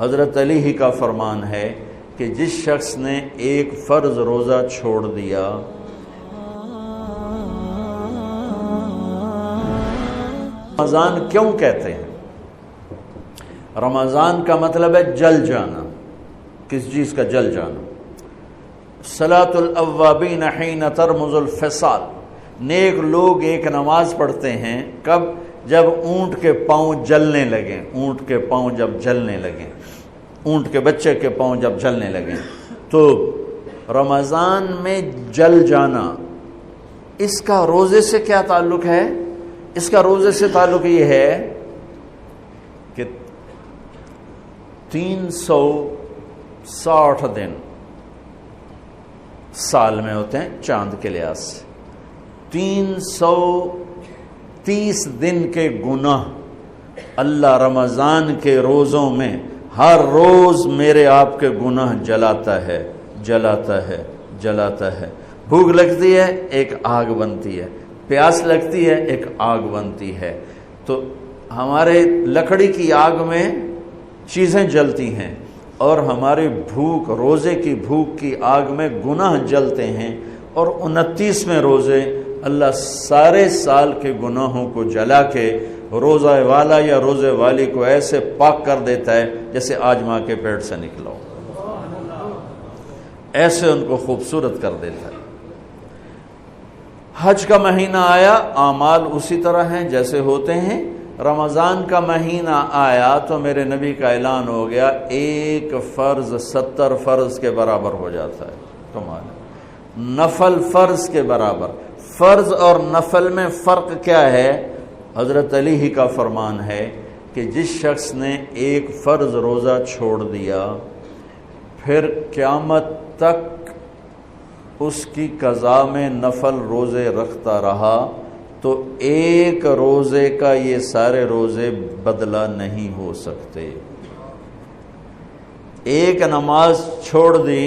حضرت علی ہی کا فرمان ہے کہ جس شخص نے ایک فرض روزہ چھوڑ دیا، رمضان کیوں کہتے ہیں؟ رمضان کا مطلب ہے جل جانا۔ کس چیز کا جل جانا؟ صلاۃ الاوابین حین ترمز الفصال، نیک لوگ ایک نماز پڑھتے ہیں کب؟ جب اونٹ کے پاؤں جلنے لگیں، اونٹ کے پاؤں جب جلنے لگیں، اونٹ کے بچے کے پاؤں جب جلنے لگیں۔ تو رمضان میں جل جانا، اس کا روزے سے کیا تعلق ہے؟ اس کا روزے سے تعلق یہ ہے کہ 360 دن سال میں ہوتے ہیں چاند کے لحاظ سے، 330 دن کے گناہ اللہ رمضان کے روزوں میں ہر روز میرے آپ کے گناہ جلاتا ہے، جلاتا ہے، جلاتا ہے۔ بھوک لگتی ہے، ایک آگ بنتی ہے، پیاس لگتی ہے، ایک آگ بنتی ہے۔ تو ہمارے لکڑی کی آگ میں چیزیں جلتی ہیں اور ہماری بھوک، روزے کی بھوک کی آگ میں گناہ جلتے ہیں، اور 29ویں روزے اللہ سارے سال کے گناہوں کو جلا کے روزہ والا یا روزے والی کو ایسے پاک کر دیتا ہے جیسے آج ماں کے پیٹ سے نکلا ہو، ایسے ان کو خوبصورت کر دیتا ہے۔ حج کا مہینہ آیا، اعمال اسی طرح ہیں جیسے ہوتے ہیں۔ رمضان کا مہینہ آیا تو میرے نبی کا اعلان ہو گیا، ایک فرض 70 فرض کے برابر ہو جاتا ہے۔ کمال، نفل فرض کے برابر۔ فرض اور نفل میں فرق کیا ہے؟ حضرت علی ہی کا فرمان ہے کہ جس شخص نے ایک فرض روزہ چھوڑ دیا، پھر قیامت تک اس کی قضا میں نفل روزے رکھتا رہا، تو ایک روزے کا یہ سارے روزے بدلہ نہیں ہو سکتے۔ ایک نماز چھوڑ دی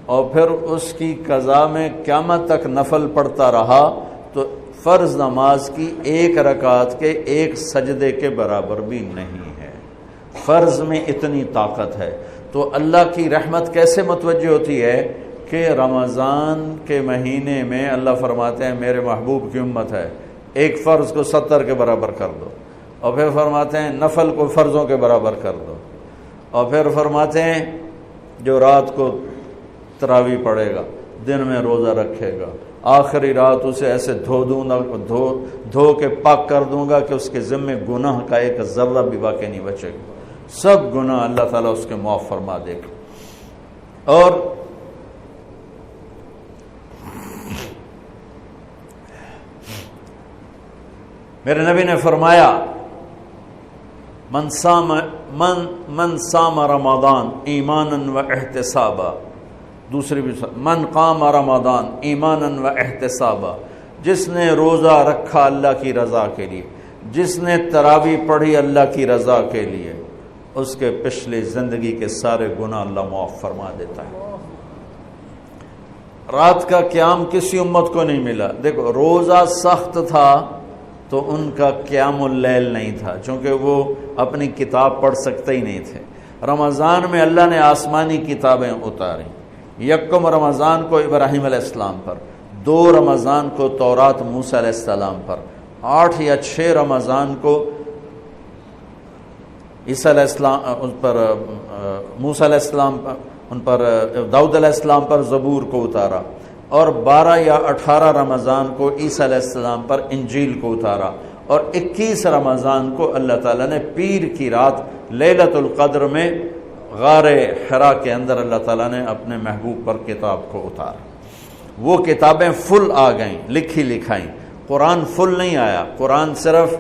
اور پھر اس کی قضا میں قیامت تک نفل پڑھتا رہا، تو فرض نماز کی ایک رکعت کے ایک سجدے کے برابر بھی نہیں ہے۔ فرض میں اتنی طاقت ہے۔ تو اللہ کی رحمت کیسے متوجہ ہوتی ہے کہ رمضان کے مہینے میں اللہ فرماتے ہیں میرے محبوب کی امت ہے، ایک فرض کو 70 کے برابر کر دو، اور پھر فرماتے ہیں نفل کو فرضوں کے برابر کر دو، اور پھر فرماتے ہیں جو رات کو تراویح پڑھے گا، دن میں روزہ رکھے گا، آخری رات اسے ایسے دھو کے پاک کر دوں گا کہ اس کے ذمے گناہ کا ایک ذرہ بھی باقی نہیں بچے گا، سب گناہ اللہ تعالیٰ اس کے معاف فرما دے گا۔ اور میرے نبی نے فرمایا من صام رمضان ایمانا و احتسابا، دوسری بھی من قام رمضان ایمانا و احتسابا، جس نے روزہ رکھا اللہ کی رضا کے لیے، جس نے تراویح پڑھی اللہ کی رضا کے لیے، اس کے پچھلی زندگی کے سارے گناہ اللہ معاف فرما دیتا ہے۔ رات کا قیام کسی امت کو نہیں ملا۔ دیکھو روزہ سخت تھا تو ان کا قیام اللیل نہیں تھا، چونکہ وہ اپنی کتاب پڑھ سکتے ہی نہیں تھے۔ رمضان میں اللہ نے آسمانی کتابیں اتاری، یکم رمضان کو ابراہیم علیہ السلام پر، 2 رمضان کو تورات موسیٰ علیہ السلام پر، 8 یا 6 رمضان کو عیسیٰ علیہ السلام ان پر، موسیٰ علیہ السلام پر، ان پر داؤد علیہ السلام پر زبور کو اتارا، اور 12 یا 18 رمضان کو عیسیٰ علیہ السلام پر انجیل کو اتارا، اور 21 رمضان کو اللہ تعالیٰ نے پیر کی رات لیلۃ القدر میں غار حرا کے اندر اللہ تعالیٰ نے اپنے محبوب پر کتاب کو اتارا۔ وہ کتابیں فل آ گئیں، لکھی لکھائیں۔ قرآن فل نہیں آیا، قرآن صرف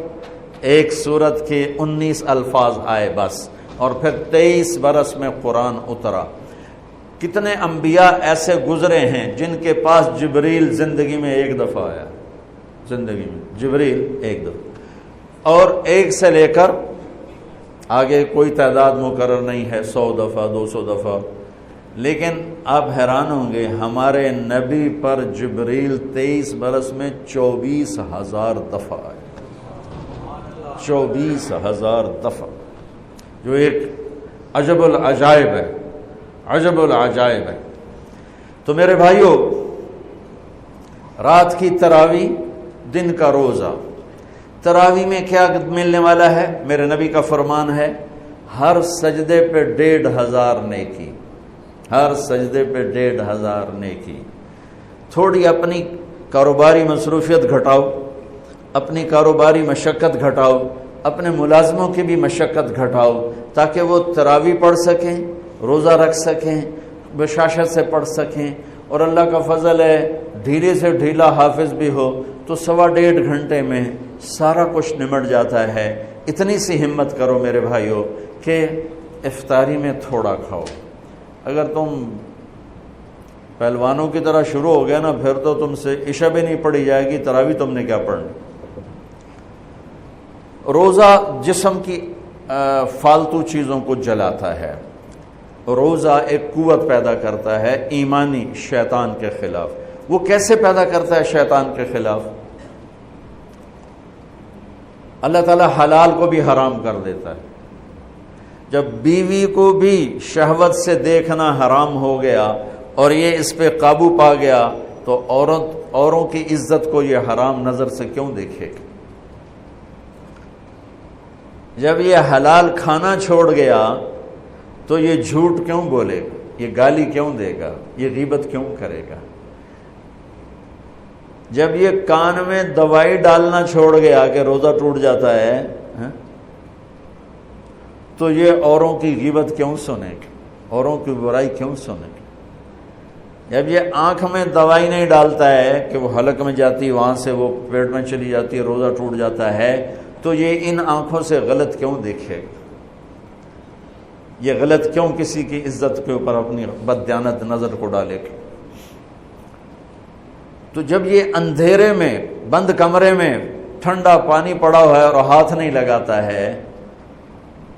ایک سورت کے 19 الفاظ آئے بس، اور پھر 23 برس میں قرآن اترا۔ کتنے انبیاء ایسے گزرے ہیں جن کے پاس جبریل زندگی میں ایک دفعہ آیا، زندگی میں جبریل ایک دفعہ، اور ایک سے لے کر آگے کوئی تعداد مقرر نہیں ہے، 100 دفعہ 200 دفعہ، لیکن آپ حیران ہوں گے ہمارے نبی پر جبریل 23 برس میں 24,000 دفعہ آئے، 24,000 دفعہ، جو ایک عجب العجائب ہے، عجب العجائب ہے۔ تو میرے بھائیوں، رات کی تراویح، دن کا روزہ، تراویح میں کیا ملنے والا ہے؟ میرے نبی کا فرمان ہے ہر سجدے پہ 1500 نیکی، ہر سجدے پہ 1500 نیکی۔ تھوڑی اپنی کاروباری مصروفیت گھٹاؤ، اپنی کاروباری مشقت گھٹاؤ، اپنے ملازموں کی بھی مشقت گھٹاؤ، تاکہ وہ تراویح پڑھ سکیں، روزہ رکھ سکیں، بشاشت سے پڑھ سکیں، اور اللہ کا فضل ہے ڈھیلے سے ڈھیلا حافظ بھی ہو تو 1.5 گھنٹے میں سارا کچھ نمٹ جاتا ہے۔ اتنی سی ہمت کرو میرے بھائیوں کہ افطاری میں تھوڑا کھاؤ۔ اگر تم پہلوانوں کی طرح شروع ہو گیا نا، پھر تو تم سے عشاء بھی نہیں پڑھی جائے گی، تراویح تم نے کیا پڑھنا۔ روزہ جسم کی فالتو چیزوں کو جلاتا ہے، روزہ ایک قوت پیدا کرتا ہے ایمانی شیطان کے خلاف۔ وہ کیسے پیدا کرتا ہے شیطان کے خلاف؟ اللہ تعالیٰ حلال کو بھی حرام کر دیتا ہے۔ جب بیوی کو بھی شہوت سے دیکھنا حرام ہو گیا اور یہ اس پہ قابو پا گیا تو اوروں کی عزت کو یہ حرام نظر سے کیوں دیکھے گا؟ جب یہ حلال کھانا چھوڑ گیا تو یہ جھوٹ کیوں بولے گا، یہ گالی کیوں دے گا، یہ غیبت کیوں کرے گا؟ جب یہ کان میں دوائی ڈالنا چھوڑ گیا کہ روزہ ٹوٹ جاتا ہے تو یہ اوروں کی غیبت کیوں سنے گا، اوروں کی برائی کیوں سنے گا؟ جب یہ آنکھ میں دوائی نہیں ڈالتا ہے کہ وہ حلق میں جاتی، وہاں سے وہ پیٹ میں چلی جاتی ہے، روزہ ٹوٹ جاتا ہے، تو یہ ان آنکھوں سے غلط کیوں دیکھے گا؟ یہ غلط کیوں کسی کی عزت کے اوپر اپنی بددیانت نظر کو ڈالے گا؟ تو جب یہ اندھیرے میں بند کمرے میں ٹھنڈا پانی پڑا ہوا ہے اور ہاتھ نہیں لگاتا ہے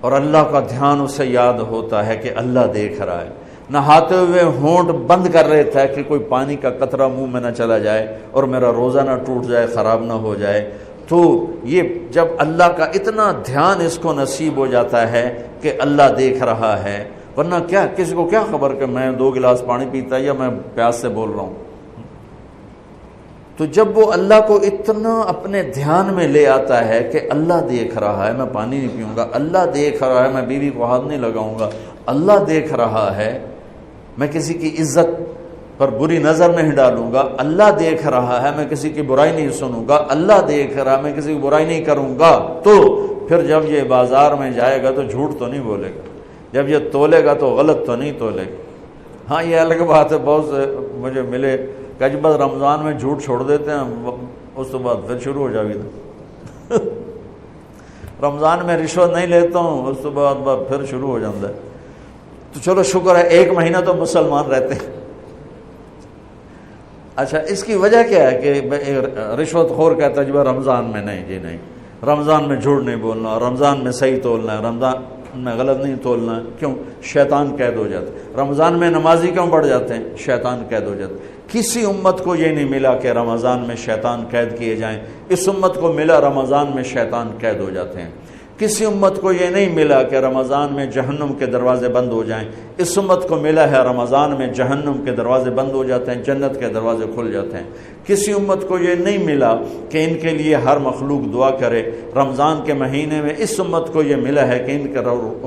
اور اللہ کا دھیان اسے یاد ہوتا ہے کہ اللہ دیکھ رہا ہے، نہاتے ہوئے ہونٹ بند کر رہتا ہے کہ کوئی پانی کا قطرہ منہ میں نہ چلا جائے اور میرا روزہ نہ ٹوٹ جائے، خراب نہ ہو جائے، تو یہ جب اللہ کا اتنا دھیان اس کو نصیب ہو جاتا ہے کہ اللہ دیکھ رہا ہے، ورنہ کیا کسی کو کیا خبر کہ میں 2 گلاس پانی پیتا یا میں پیاس سے بول رہا ہوں۔ تو جب وہ اللہ کو اتنا اپنے دھیان میں لے آتا ہے کہ اللہ دیکھ رہا ہے، میں پانی نہیں پیوں گا، اللہ دیکھ رہا ہے، میں بیوی کو ہاتھ نہیں لگاؤں گا، اللہ دیکھ رہا ہے، میں کسی کی عزت پر بری نظر نہیں ڈالوں گا، اللہ دیکھ رہا ہے، میں کسی کی برائی نہیں سنوں گا، اللہ دیکھ رہا ہے، میں کسی کی برائی نہیں کروں گا، تو پھر جب یہ بازار میں جائے گا تو جھوٹ تو نہیں بولے گا، جب یہ تولے گا تو غلط تو نہیں تولے گا۔ ہاں یہ الگ بات ہے، بہت سے مجھے ملے کہ بس رمضان میں جھوٹ چھوڑ دیتے ہیں، اس کے بعد پھر شروع ہو جائے گا۔ رمضان میں رشوت نہیں لیتا ہوں، اس کے بعد پھر شروع ہو جاتا ہے۔ تو چلو شکر ہے 1 مہینہ تو مسلمان رہتے ہیں۔ اچھا اس کی وجہ کیا ہے کہ رشوت خور کہتا ہے جی رمضان میں نہیں، جی نہیں، رمضان میں جھوٹ نہیں بولنا، رمضان میں صحیح تولنا ہے، رمضان میں غلط نہیں تولنا ہے۔ کیوں؟ شیطان قید ہو جاتا ہے۔ رمضان میں نمازی کیوں بڑھ جاتے ہیں؟ شیطان قید ہو جاتا ہے۔ کسی امت کو یہ نہیں ملا کہ رمضان میں شیطان قید کیے جائیں، اس امت کو ملا رمضان میں شیطان قید ہو جاتے ہیں۔ کسی امت کو یہ نہیں ملا کہ رمضان میں جہنم کے دروازے بند ہو جائیں، اس امت کو ملا ہے رمضان میں جہنم کے دروازے بند ہو جاتے ہیں، جنت کے دروازے کھل جاتے ہیں۔ کسی امت کو یہ نہیں ملا کہ ان کے لیے ہر مخلوق دعا کرے، رمضان کے مہینے میں اس امت کو یہ ملا ہے کہ ان کے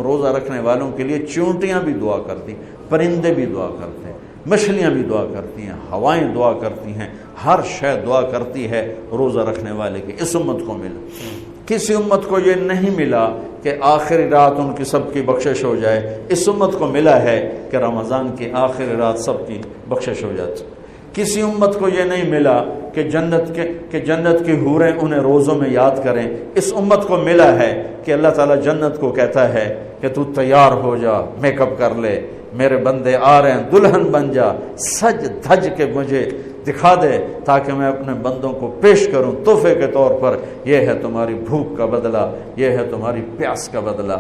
روزہ رکھنے والوں کے لیے چونٹیاں بھی دعا کرتی، پرندے بھی دعا کرتے ہیں، مچھلیاں بھی دعا کرتی ہیں، ہوائیں دعا کرتی ہیں، ہر شے دعا کرتی ہے روزہ رکھنے والے کی۔ اس امت کو ملا۔ کسی امت کو یہ نہیں ملا کہ آخری رات ان کی سب کی بخشش ہو جائے، اس امت کو ملا ہے کہ رمضان کی آخری رات سب کی بخشش ہو جاتی۔ کسی امت کو یہ نہیں ملا کہ جنت کی حوریں انہیں روزوں میں یاد کریں، اس امت کو ملا ہے کہ اللہ تعالیٰ جنت کو کہتا ہے کہ تو تیار ہو جا، میک اپ کر لے، میرے بندے آ رہے ہیں، دلہن بن جا، سج دھج کے مجھے دکھا دے تاکہ میں اپنے بندوں کو پیش کروں تحفے کے طور پر، یہ ہے تمہاری بھوک کا بدلہ، یہ ہے تمہاری پیاس کا بدلہ۔